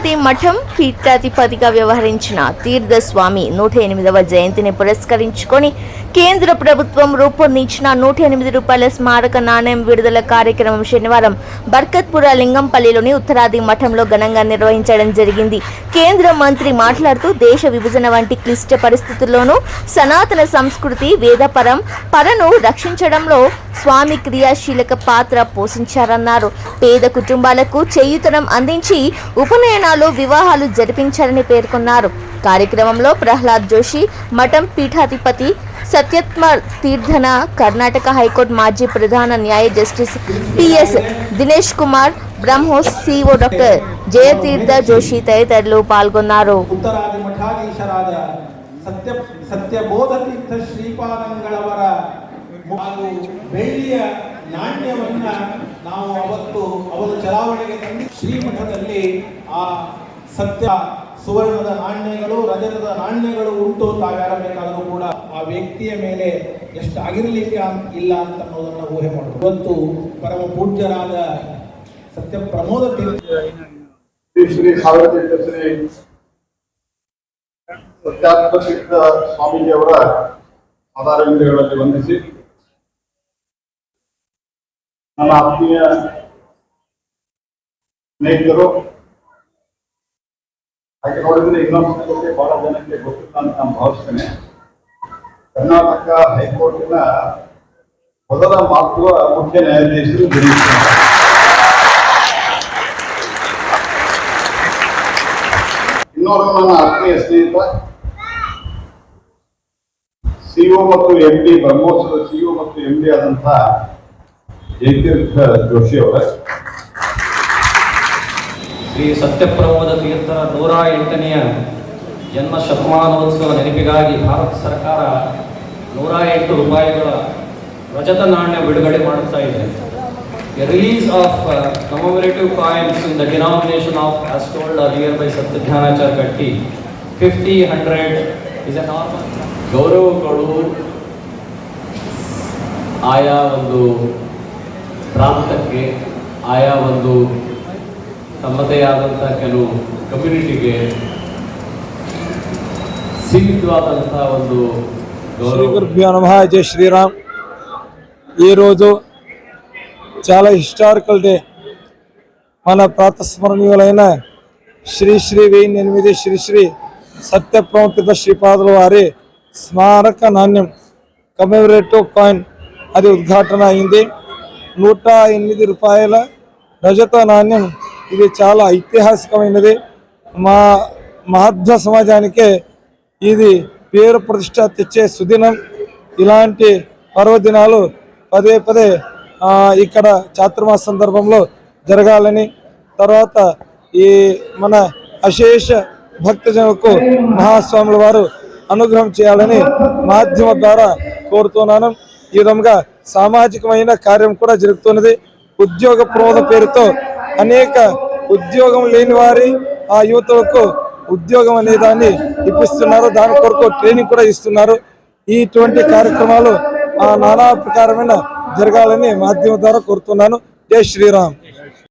తిరుపతి మఠం పీఠాధిపతిగా వ్యవహరించిన తీర్థస్వామి 108వ జయంతిని పురస్కరించుకొని కేంద్ర ప్రభుత్వం రూపొందించిన 108 రూపాయల స్మారక నాణ్యం విడుదల కార్యక్రమం శనివారం బర్కత్పుర లింగంపల్లిలోని ఉత్తరాది మఠంలో ఘనంగా నిర్వహించడం జరిగింది. కేంద్ర మంత్రి మాట్లాడుతూ దేశ విభజన వంటి క్లిష్ట పరిస్థితుల్లోనూ సనాతన సంస్కృతి వేదపరం పరను రక్షించడంలో స్వామి క్రియాశీలక పాత్ర పోషించారన్నారు. పేద కుటుంబాలకు చేయూతనం అందించి ఉపనయనాలు వివాహాలు జరిపించారని పేర్కొన్నారు. కార్యక్రమంలో ప్రహ్లాద్ జోషి, మఠం పీఠాధిపతి సత్యత్మ తీర్థన, కర్ణాటక హైకోర్టు మాజీ ప్రధాన న్యాయ justice T S Dinesh Kumar, BrahMos CEO doctor Jayatirtha Joshi తదితరులు పాల్గొన్నారు. ಸತ್ಯಬೋಧತೀರ್ಥ ಶ್ರೀಪಾದಂಗಳವರ ಬೆಳ್ಳಿಯ ನಾಣ್ಯವನ್ನ ನಾವು ಅವರು ಚಲಾವಣೆಗೆ ತಂದು ಶ್ರೀಮಠದಲ್ಲಿ ಆ ಸತ್ಯ ಸುವರ್ಣದ ನಾಣ್ಯಗಳು ರಜತದ ನಾಣ್ಯಗಳು ಉಂಟು. ತಾವ್ಯಾರ ಬೇಕಾದರೂ ಕೂಡ ಆ ವ್ಯಕ್ತಿಯ ಮೇಲೆ ಎಷ್ಟು ಆಗಿರಲಿಕ್ಕೆ ಇಲ್ಲ ಅಂತ ಅನ್ನೋದನ್ನ ಊಹೆ ಮಾಡಬಹುದು. ಇವತ್ತು ಪರಮ ಪೂಜ್ಯರಾದ ಸತ್ಯ ಪ್ರಮೋದ ಶ್ರೀ ಸಾವಿರ ಶ್ರೀ ಸತ್ಯಾತ್ಮತೀರ್ಥ ಸ್ವಾಮೀಜಿಯವರ ಆಧಾರಗಳಲ್ಲಿ ವಂದಿಸಿ ನನ್ನ ಆತ್ಮೀಯ ಸ್ನೇಹಿತರು ಹಾಗೆ ನೋಡಿದ್ರೆ ಇನ್ನೊಂದು ಬಗ್ಗೆ ಬಹಳ ಜನಕ್ಕೆ ಗೊತ್ತಿಲ್ಲ ಅಂತ ನಾನು ಭಾವಿಸ್ತೇನೆ. ಕರ್ನಾಟಕ ಹೈಕೋರ್ಟಿನ ಮೊದಲ ಮಾತುವ ಮುಖ್ಯ ನ್ಯಾಯಾಧೀಶರು ಗಿರೀಶ್ ಇನ್ನೊಬ್ಬರು ನನ್ನ ಆತ್ಮೀಯ ಸ್ನೇಹಿತ ಸಿಇಒ ಮತ್ತು ಎಂಡಿ ಬ್ರಹ್ಮೋತ್ಸವದ ಸಿಇಒ ಮತ್ತು ಎಂಡಿ ಆದಂತಹ ಜಯತೀರ್ಥ ಜೋಶಿ ಅವರ ಶ್ರೀ ಸತ್ಯಪ್ರಮೋದ ತೀರ್ಥರ 108ನೇ ಜನ್ಮ ಶತಮಾನೋತ್ಸವ ನೆನಪಿಗಾಗಿ ಭಾರತ ಸರ್ಕಾರ 108 ರೂಪಾಯಿಗಳ ರಜತ ನಾಣ್ಯ ಬಿಡುಗಡೆ ಮಾಡುತ್ತಾ ಇದೆ. A release of commemorative coins in the denomination of, as told earlier by Satyadhanacharya Gatti, 50, 100 is a normal. ಗೌರವಗಳು ಆಯಾ ಒಂದು ಪ್ರಾಂತಕ್ಕೆ, ಆಯಾ ಒಂದು ತಮ್ಮದೇ ಆದಂಥ ಕೆಲವು ಕಮ್ಯುನಿಟಿಗೆ సీమితవాదంత ಒಂದು శ్రీ గురుభ్యో నమః. జై శ్రీరామ్. ఈరోజు చాలా హిస్టారికల్ డే. మన ప్రాతస్మరణీయులైన శ్రీ శ్రీ 1008 శ్రీ శ్రీ సత్యప్రమోద శ్రీపాదుల వారి స్మారక నాణ్యం కమెమరేటివ్ కాయిన్ అది ఉద్ఘాటన అయింది. 108 రూపాయల రజత నాణ్యం. ఇది చాలా ఐతిహాసికమైనది. మా మహాత్మ సమాజానికే ఇది పేరు ప్రతిష్ట తెచ్చే సుదినం. ఇలాంటి పర్వదినాలు పదే పదే ఇక్కడ చాతుర్మాస సందర్భంలో జరగాలని, తర్వాత ఈ మన అశేష భక్తజనులకు మహాస్వాముల వారు అనుగ్రహం చేయాలని మాధ్యమ ద్వారా కోరుతున్నాను. ఈ విధంగా సామాజికమైన కార్యం కూడా జరుగుతున్నది. ఉద్యోగ ప్రమోద పేరుతో అనేక ఉద్యోగం లేని వారి ఆ యువతలకు ఉద్యోగం అనే దాన్ని ఇప్పిస్తున్నారు. దాని కొరకు ట్రైనింగ్ కూడా ఇస్తున్నారు. ఇటువంటి కార్యక్రమాలు నానా ప్రకారమైన జరగాలని మాధ్యమం ద్వారా కోరుతున్నాను. జై శ్రీరామ్.